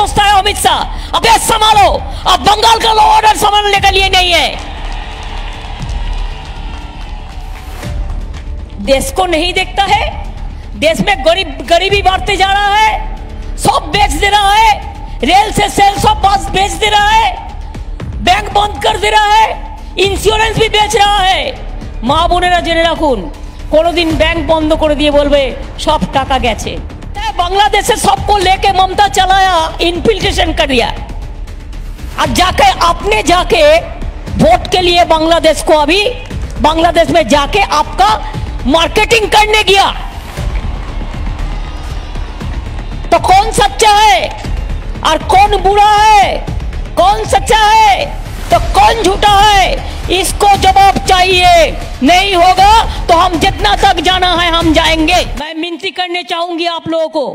सोचता है अमित शाह? अबे संभालो, अब बंगाल का लॉ ऑर्डर संभालने के लिए नहीं है। देश को नहीं देखता है, देश में गरीबी बढ़ते जा रहा है, सब बेच दे रहा है, रेल से सेल सब बस बेच दे रहा है, बैंक बंद कर दे रहा है, इंश्योरेंस भी बेच रहा है। মা বোনেরা জেনে রাখুন, কোনোদিন ব্যাংক বন্ধ করে দিয়ে বলবে সব টাকা গেছে। बांग्लादेश से सबको लेके ममता चलाया, इन्फिल्ट्रेशन कर दिया, और जाके आपने जाके वोट के लिए बांग्लादेश को अभी बांग्लादेश में जाके आपका मार्केटिंग करने गया। तो कौन सच्चा है और कौन बुरा है, कौन सच्चा है तो कौन झूठा है, इसको जवाब चाहिए। नहीं होगा तो हम जितना तक जाना है हम जाएंगे। मैं विनती करने चाहूंगी आप लोगों को,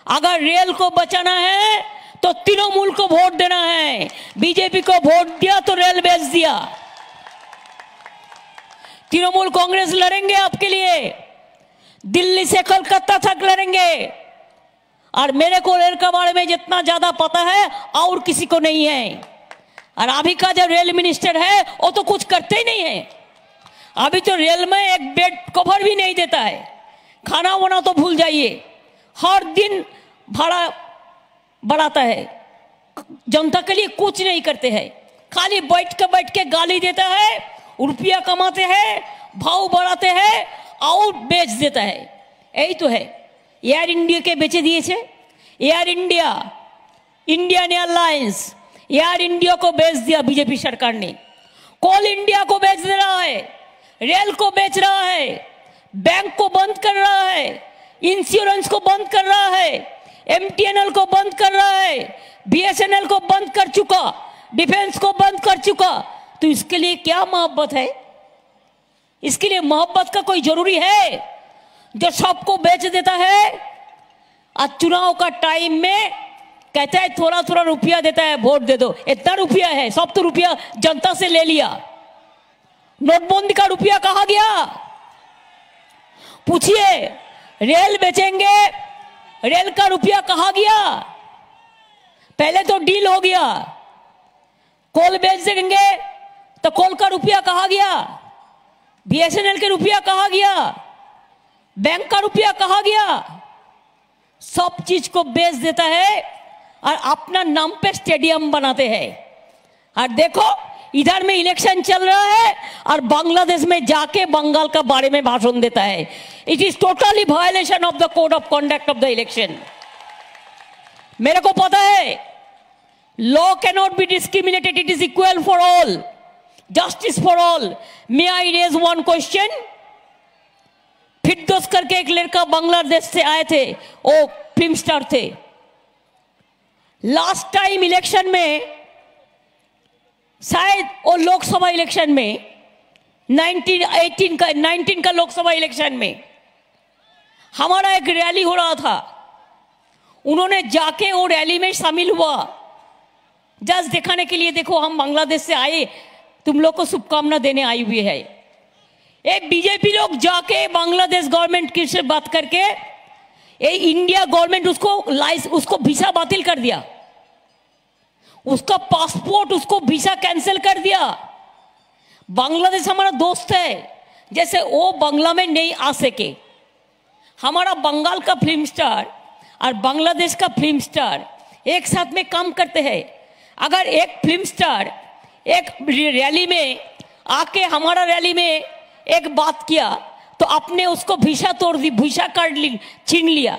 अगर रेल को बचाना है तो तृणमूल को वोट देना है। बीजेपी को वोट दिया तो रेल बेच दिया। तृणमूल कांग्रेस लड़ेंगे आपके लिए, दिल्ली से कलकत्ता तक लड़ेंगे। और मेरे को रेल के बारे में जितना ज्यादा पता है और किसी को नहीं है। और अभी का जो रेल मिनिस्टर है वो तो कुछ करते ही नहीं है। अभी तो रेल में एक बेड कवर भी नहीं देता है, खाना वाना तो भूल जाइए, हर दिन भाड़ा बढ़ाता है, जनता के लिए कुछ नहीं करते हैं, खाली बैठ के गाली देता है, रुपया कमाते हैं, भाव बढ़ाते हैं और बेच देता है। यही तो है। एयर इंडिया के बेचे दिए थे, air India, Indian airlines, air India को बेच दिया बीजेपी सरकार ने। कोल इंडिया को बेच दे रहा है, रेल को बेच रहा है, बैंक को बंद कर रहा है, इंश्योरेंस को बंद कर रहा है, एमटीएनएल को बंद कर रहा है, बीएसएनएल को बंद कर चुका, डिफेंस को बंद कर चुका। तो इसके लिए क्या मोहब्बत है? इसके लिए मोहब्बत का कोई जरूरी है जो सबको बेच देता है और चुनाव का टाइम में कहता है थोड़ा थोड़ा रुपया देता है, वोट दे दो। इतना रुपया है, सब तो रुपया जनता से ले लिया। नोटबंदी का रुपया कहां गया? पूछिए, रेल बेचेंगे, रेल का रुपया कहां गया? पहले तो डील हो गया, कोल बेच देंगे तो कोल का रुपया कहां गया? बीएसएनएल के रुपया कहां गया? बैंक का रुपया कहां गया? सब चीज को बेच देता है और अपना नाम पे स्टेडियम बनाते हैं। और देखो इधर में इलेक्शन चल रहा है और बांग्लादेश में जाके बंगाल का बारे में भाषण देता है। It is totally violation of the code of conduct of the election. मेरे को पता है law can not be discriminated, it is equal for all, justice for all. May I raise one question? Firdaus करके एक लड़का बांग्लादेश से आए थे, वो फिल्म स्टार थे। लास्ट टाइम इलेक्शन में, शायद वो लोकसभा इलेक्शन में 19 का लोकसभा इलेक्शन में हमारा एक रैली हो रहा था, उन्होंने जाके वो रैली में शामिल हुआ, जस्ट दिखाने के लिए देखो हम बांग्लादेश से आए, तुम लोग को शुभकामना देने आई हुई है। एक बीजेपी लोग जाके बांग्लादेश गवर्नमेंट की से बात करके ये इंडिया गवर्नमेंट उसको वीसा बातिल कर दिया, उसका पासपोर्ट, उसको वीसा कैंसिल कर दिया। बांग्लादेश हमारा दोस्त है, जैसे वो बांग्ला में नहीं आ सके। हमारा बंगाल का फिल्म स्टार और बांग्लादेश का फिल्म स्टार एक साथ में काम करते हैं। अगर एक फिल्म स्टार एक रैली में आके हमारा रैली में एक बात किया तो आपने उसको वीसा तोड़ दी, वीसा कार्ड छीन लिया।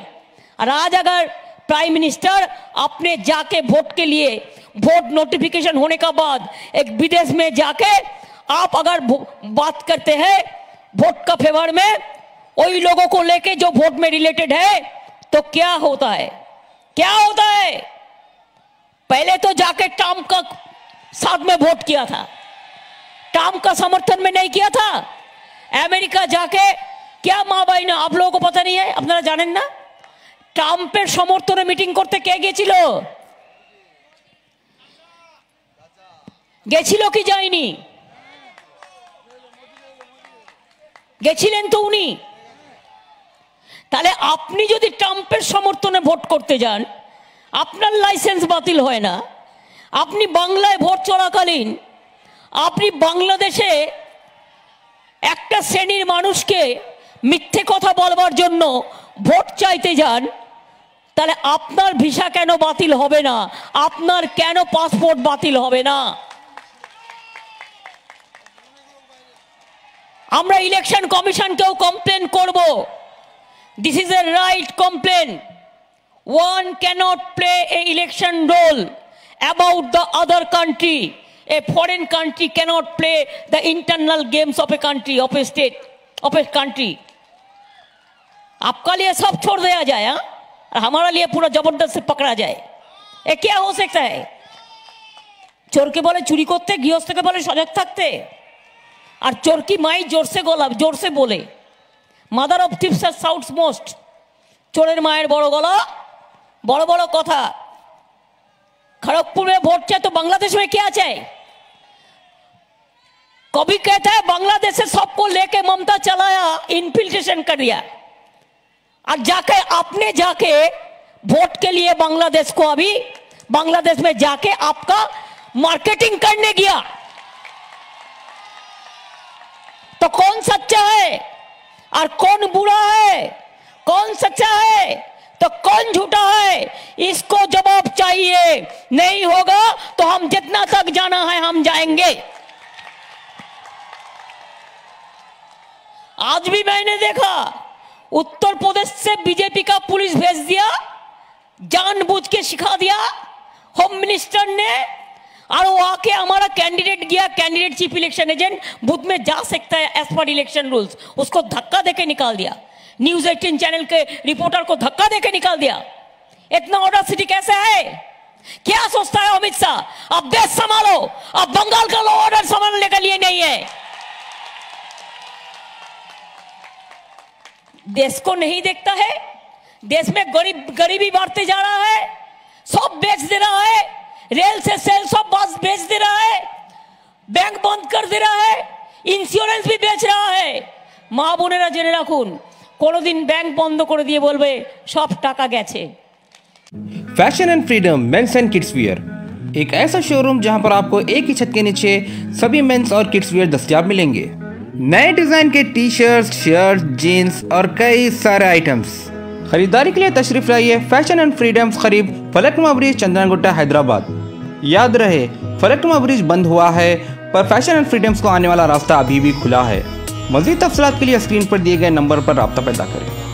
और आज अगर प्राइम मिनिस्टर आपने जाके वोट के लिए, वोट नोटिफिकेशन होने का बाद एक विदेश में जाके आप अगर बात करते हैं वोट का फेवर में, वही लोगों को लेके जो वोट में रिलेटेड है, तो क्या होता है? क्या होता है? पहले तो जाके ट्रम्प का साथ में वोट किया था, ट्रम्प का समर्थन में नहीं किया था। अमेरिका जाके क्या माँ भाई ना, आप लोगों को पता नहीं है, अपना जानें ना, ट्रम्पेर समर्थने मीटिंग करते কে গেছিল? গেছিল কি যায়নি? গেছিলেন তো উনি। তাহলে আপনি যদি ট্রাম্পের সমর্থনে ভোট করতে যান আপনার লাইসেন্স বাতিল হয় না। আপনি বাংলায় ভোট চলাকালীন আপনি বাংলাদেশে একটা শ্রেণীর মানুষকে মিথ্যে কথা বলবার জন্য ভোট চাইতে যান, তাহলে আপনার ভিসা কেন বাতিল হবে না? আপনার কেন পাসপোর্ট বাতিল হবে না? আমরা ইলেকশন কমিশনকেও কমপ্লেন করব। This is a right complain. One cannot play a election role about the other country. A foreign country cannot play the internal games of a country, of a state, of a country. आपका लिए सब छोड़ दिया जाए, हाँ, और हमारा लिए पूरा जबरदस्त से पकड़ा जाए, ये क्या हो सकता है? चोर के बोले चुरी करते, गृहस्थ के बोले सजग থাকতে, और चोर की माई जोर से बोले, mother of thieves shouts most. चोरेर माয়ের বড় গলা, बड़ो बड़ो कथा। खड़गपुर में वोट चाहे तो बांग्लादेश में क्या चाहे? कभी कहता है बांग्लादेश से सबको लेके ममता चलाया, इन्फिल्ट्रेशन कर दिया, और जाके आपने जाके वोट के लिए बांग्लादेश को अभी बांग्लादेश में जाके आपका मार्केटिंग करने गया। तो कौन सच्चा है और कौन बुरा है? कौन सच्चा है तो कौन झूठा है? इसको जवाब चाहिए। नहीं होगा तो हम जितना तक जाना है हम जाएंगे। आज भी मैंने देखा उत्तर प्रदेश से बीजेपी का पुलिस भेज दिया, जानबूझ के सिखा दिया होम मिनिस्टर ने, और वो आके हमारा कैंडिडेट गया, candidate chief election agent booth में जा सकता है एज पर इलेक्शन रूल्स, उसको धक्का देके निकाल दिया। न्यूज 18 चैनल के रिपोर्टर को धक्का देके निकाल दिया। इतना ऑडेसिटी कैसे है? क्या सोचता है अमित शाह? अब देश संभालो, अब बंगाल का लॉ ऑर्डर संभालने के लिए नहीं है। देश को नहीं देखता है। देश में गरीबी बढ़ते जा रहा है, सब बेच दे रहा है, रेल से सेल सब बस बेच दे रहा है, बैंक बंद कर दे रहा है, इंश्योरेंस भी बेच रहा है। মা বোনেরা জেনে রাখুন, কোনোদিন ব্যাংক বন্ধ করে দিয়ে বলবে সব টাকা গেছে। Fashion and freedom men's and kids wear, एक ऐसा शोरूम जहां पर आपको एक ही छत के नीचे सभी मेंस और किड्स वियर दस्तयाब मिलेंगे। नए डिजाइन के टी शर्ट, शर्ट, जीन्स और कई सारे आइटम्स खरीदारी के लिए तशरीफ लाइए फैशन एंड फ्रीडम्स, करीब फलकनुमा ब्रिज, चंद्रनगुट्टा, हैदराबाद। याद रहे फलकनुमा ब्रिज बंद हुआ है, पर फैशन एंड फ्रीडम्स को आने वाला रास्ता अभी भी खुला है। मज़ीद तफसीलात के लिए स्क्रीन पर दिए गए नंबर पर राब्ता पैदा करें।